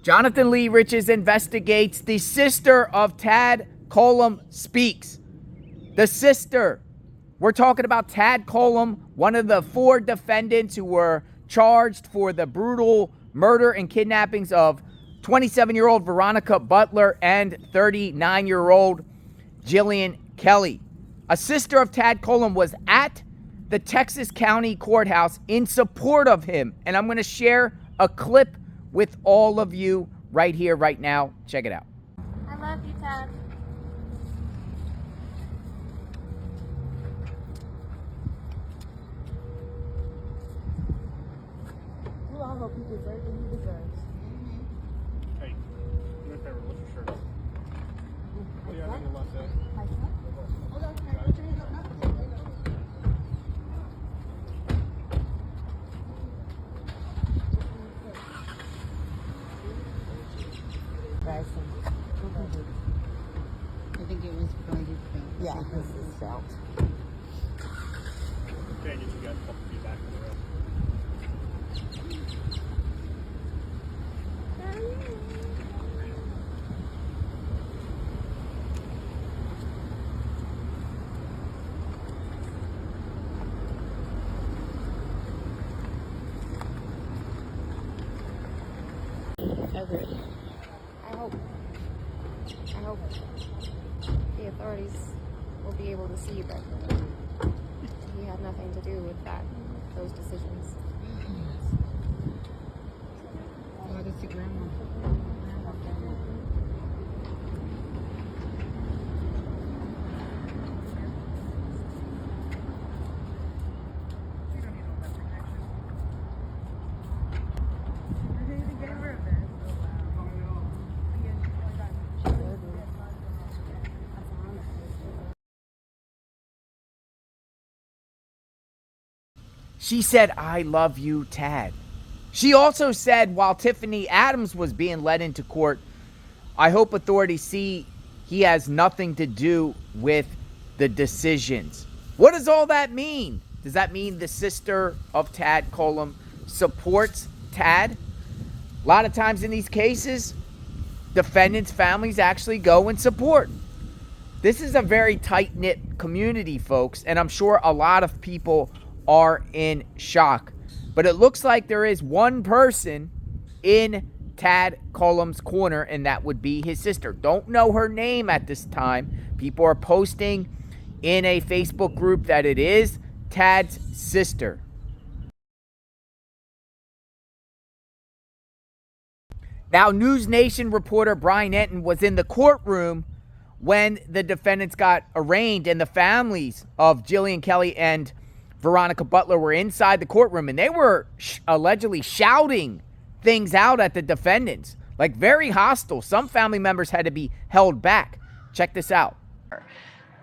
Jonathan Lee Riches investigates. The sister of Tad Cullum speaks. The sister. We're talking about Tad Cullum, one of the 4 defendants who were charged for the brutal murder and kidnappings of 27-year-old Veronica Butler and 39-year-old Jilian Kelley. A sister of Tad Cullum was at the Texas County Courthouse in support of him. And I'm going to share a clip with all of you right here, right now. Check it out. I love you, Tad. You all hope he deserves what he deserves. Hey, do me a favor, lift your shirt up. Oh, yeah, on your left side. Hold on, can I put your hands up now? I think it was probably felt. Yeah, this is felt. Okay, you got a couple feet back in the row. Everett. I hope the authorities will be able to see that he had nothing to do with those decisions. Oh, that's the grandma. She said, "I love you, Tad." She also said, while Tifany Adams was being led into court, "I hope authorities see he has nothing to do with the decisions." What does all that mean? Does that mean the sister of Tad Cullum supports Tad? A lot of times in these cases, defendants' families actually go and support. This is a very tight-knit community, folks, and I'm sure a lot of people are in shock. But it looks like there is one person in Tad Cullum's corner, and that would be his sister. Don't know her name at this time. People are posting in a Facebook group that it is Tad's sister. Now, News Nation reporter Brian Enton was in the courtroom when the defendants got arraigned, and the families of Jilian Kelley and Veronica Butler were inside the courtroom, and they were allegedly shouting things out at the defendants, like very hostile. Some family members had to be held back. Check this out.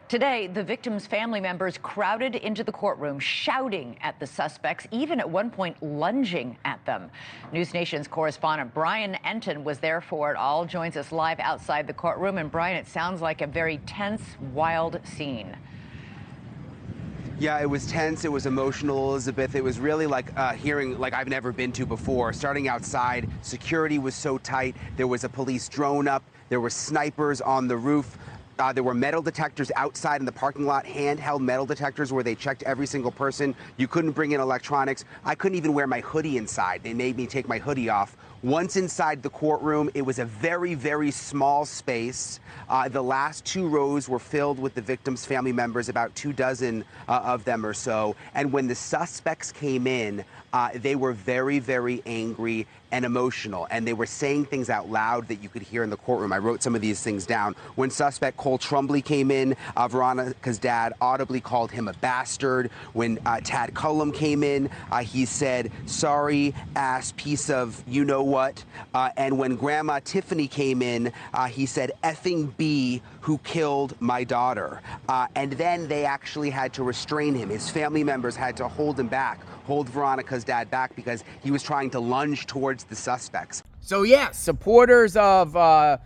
Today, the victims' family members crowded into the courtroom, shouting at the suspects, even at one point lunging at them. News Nation's correspondent Brian Enton was there for it all, joins us live outside the courtroom. And Brian, it sounds like a very tense, wild scene. Yeah, it was tense. It was emotional, Elizabeth. It was really like hearing like I've never been to before. Starting outside, security was so tight. There was a police drone up. There were snipers on the roof. There were metal detectors outside in the parking lot, handheld metal detectors where they checked every single person. You couldn't bring in electronics. I couldn't even wear my hoodie inside. They made me take my hoodie off. Once inside the courtroom, it was a very, very small space. The last 2 rows were filled with the victims' family members, about 24 of them or so. And when the suspects came in, they were very, very angry and emotional, and they were saying things out loud that you could hear in the courtroom. I wrote some of these things down. When suspect Cole Twombly came in, Veronica's dad audibly called him a bastard. When Tad Cullum came in, he said, "Sorry, ass piece of you-know-what." And when Grandma Tifany came in, he said, "Effing B, who killed my daughter." And then they actually had to restrain him. His family members had to hold him back, hold Veronica's dad back, because he was trying to lunge towards the suspects. So, yeah, supporters of the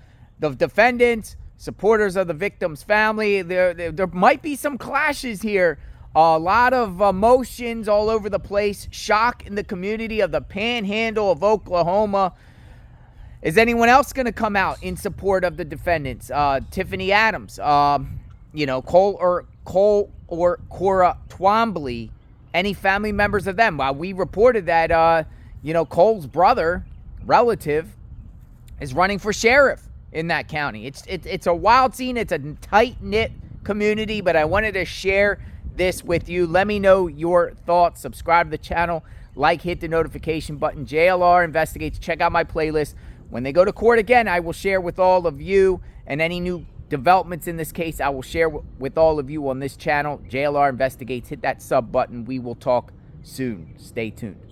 defendants, supporters of the victim's family, there might be some clashes here. A lot of emotions all over the place. Shock in the community of the Panhandle of Oklahoma. Is anyone else going to come out in support of the defendants? Tifany Adams, Cole or Cora Twombly, any family members of them? We reported that, Cole's brother, relative, is running for sheriff in that county. It's a wild scene. It's a tight-knit community, but I wanted to share this with you. Let me know your thoughts. Subscribe to the channel. Like, hit the notification button. JLR Investigates. Check out my playlist. When they go to court again, I will share with all of you, and any new developments in this case, I will share with all of you on this channel. JLR Investigates. Hit that sub button. We will talk soon. Stay tuned.